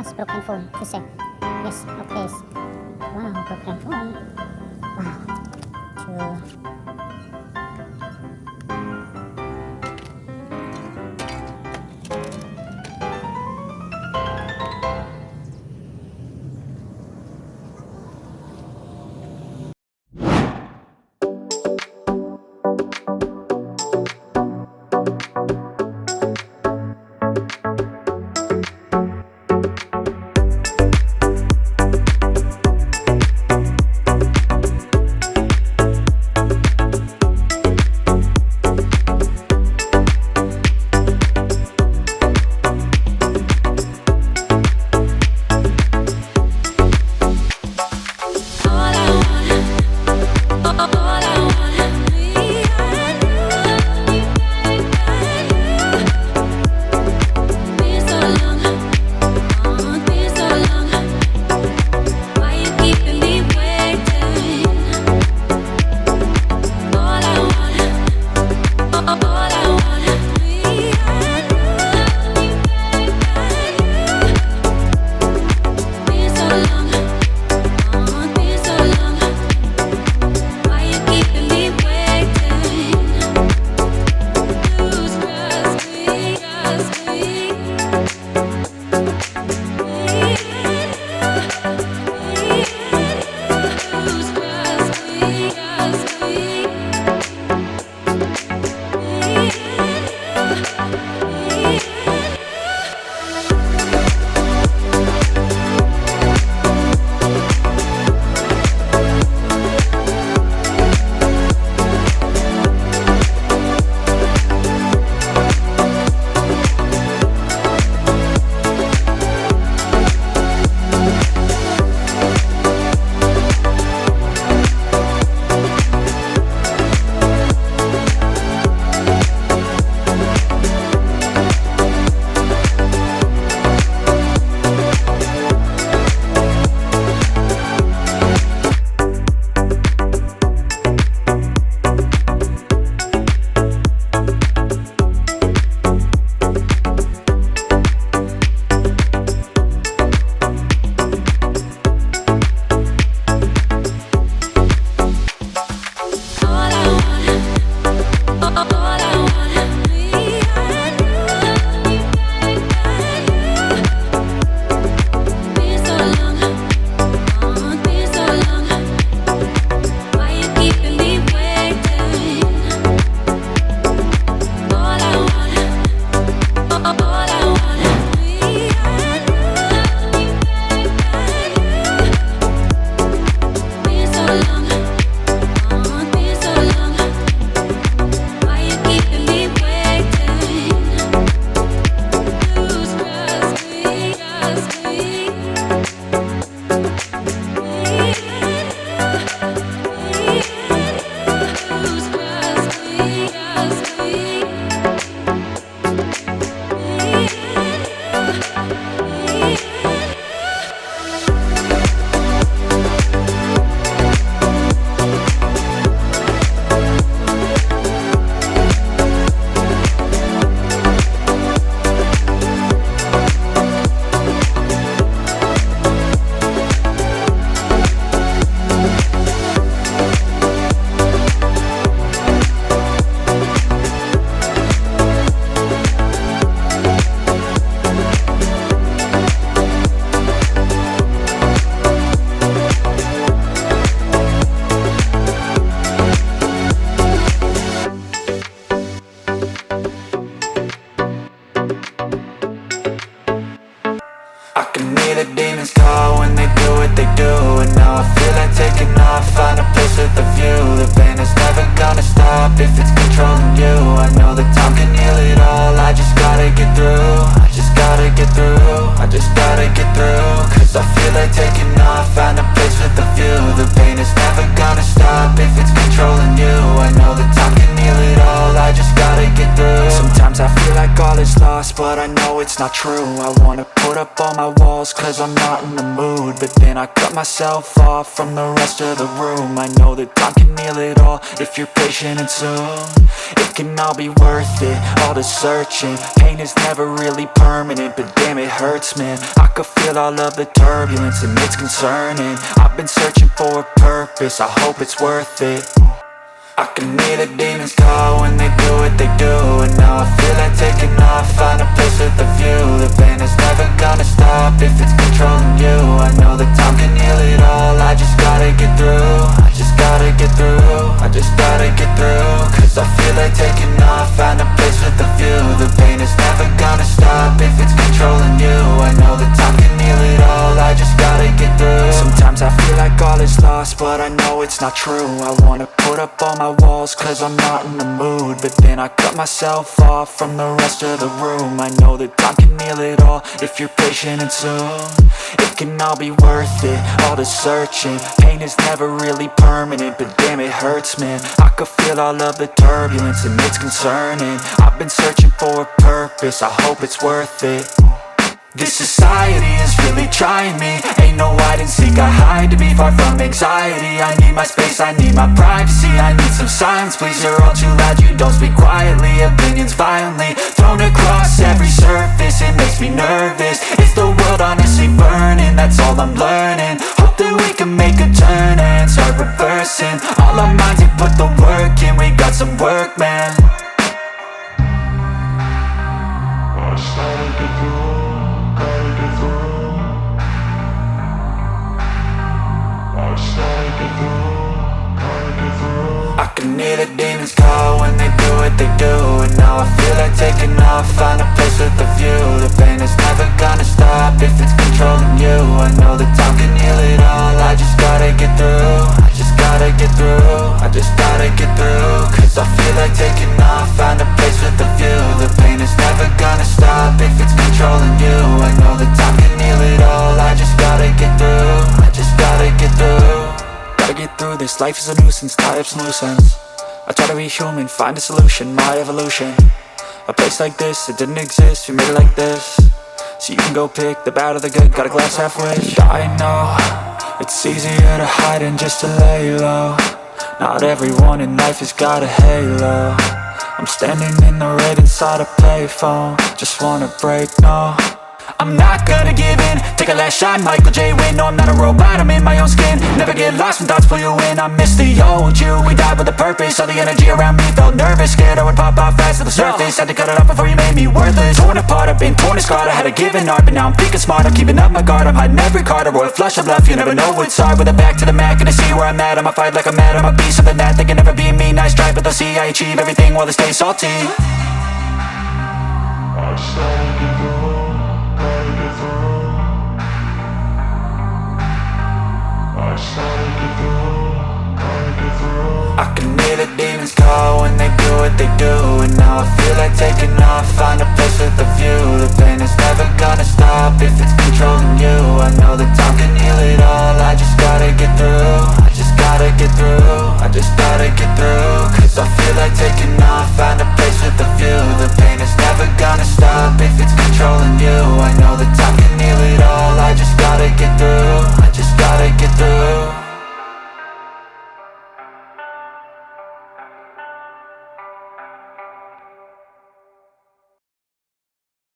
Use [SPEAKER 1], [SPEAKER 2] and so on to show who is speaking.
[SPEAKER 1] Mas, broken phone. Kasi, yes, okay. Wow, broken phone. Wow. True.
[SPEAKER 2] The demons call when they do what they do. And now I feel like taking off, find a place with a view. The pain is never gonna stop if it's controlling you. I know that time can heal it all, I just gotta get through. I just gotta get through, I just gotta get through. Cause I feel like taking off, find a place with a view. The pain is never gonna stop if it's controlling you. I know that time can heal it all, I just gotta get through. Sometimes I feel like all is lost, but I know know it's not true. I wanna put up all my walls cause I'm not in the mood, but then I cut myself off from the rest of the room. I know that time can heal it all if you're patient and soon it can all be worth it, all the searching. Pain is never really permanent, but damn it hurts, man. I could feel all of the turbulence and it's concerning. I've been searching for a purpose, I hope it's worth it. I can hear the demons call when they do what they do, and now I feel like taking off, find a place with a view. The pain is never gonna stop if it's controlling you. I know that time can heal it all, I just gotta get through. I just gotta get through, I just gotta get through. Cause I feel like taking off, find a place with a view. The pain is never gonna stop if it's controlling you. I know that time can heal it all, I just gotta get through. Sometimes I feel like all is lost, but I know it's not true. I wanna put up all my walls cause I'm not in the mood, but then I cut myself off from the rest of the room. I know that time can heal it all if you're patient, and soon it can all be worth it, all the searching. Pain is never really permanent, but damn it hurts, man. I could feel all of the turbulence and it's concerning. I've been searching for a purpose, I hope it's worth it. This society is really trying me. Ain't no hide and seek, I hide to be far from anxiety. I need my space, I need my privacy, I need some silence, please. You're all too loud, you don't speak quietly. Opinions violently thrown across every surface, it makes me nervous. Is the world honestly burning? That's all I'm learning. Hope that we can make a turn and start reversing. All our minds and put the work in, we got some work, man. I started to do. I can hear the demons call when they do what they do, and now I feel like taking off, find a place with a view. The pain is never gonna stop if it's controlling you. I know that time can heal it all, I just gotta get through. I just gotta get through, I just gotta get through. Cause I feel like taking off, find a place with a view. The pain is never gonna stop if it's controlling you. I know that time can heal it all, I just gotta get through. I just gotta get through. Gotta get through this, life is a nuisance, tie up some loose ends. I try to be human, find a solution, my evolution. A place like this, it didn't exist, we made it like this. So you can go pick the bad or the good, got a glass halfway. I know, it's easier to hide than just to lay low. Not everyone in life has got a halo. I'm standing in the red inside a payphone, just wanna break, no. I'm not gonna give in, take a last shot, Michael J. Win. No, I'm not a robot, I'm in my own skin. Never get lost when thoughts pull you in. I miss the old you, we died with a purpose. All the energy around me felt nervous, scared I would pop off fast to the surface. Had to cut it off before you made me worthless. Torn apart, I've been torn and scarred. I had a given art, but now I'm thinking smart. I'm keeping up my guard, I'm hiding every card. A royal flush of love, you never know what's hard. With a back to the mat, gonna see where I'm at. I'ma fight like I'm mad, I'ma be something that they can never be me. Nice try, but they'll see I achieve everything while they stay salty. I started to go. I can hear the demons call when they do what they do, and now I feel like taking off, find a place with a view. The pain is never gonna stop if it's controlling you. I know that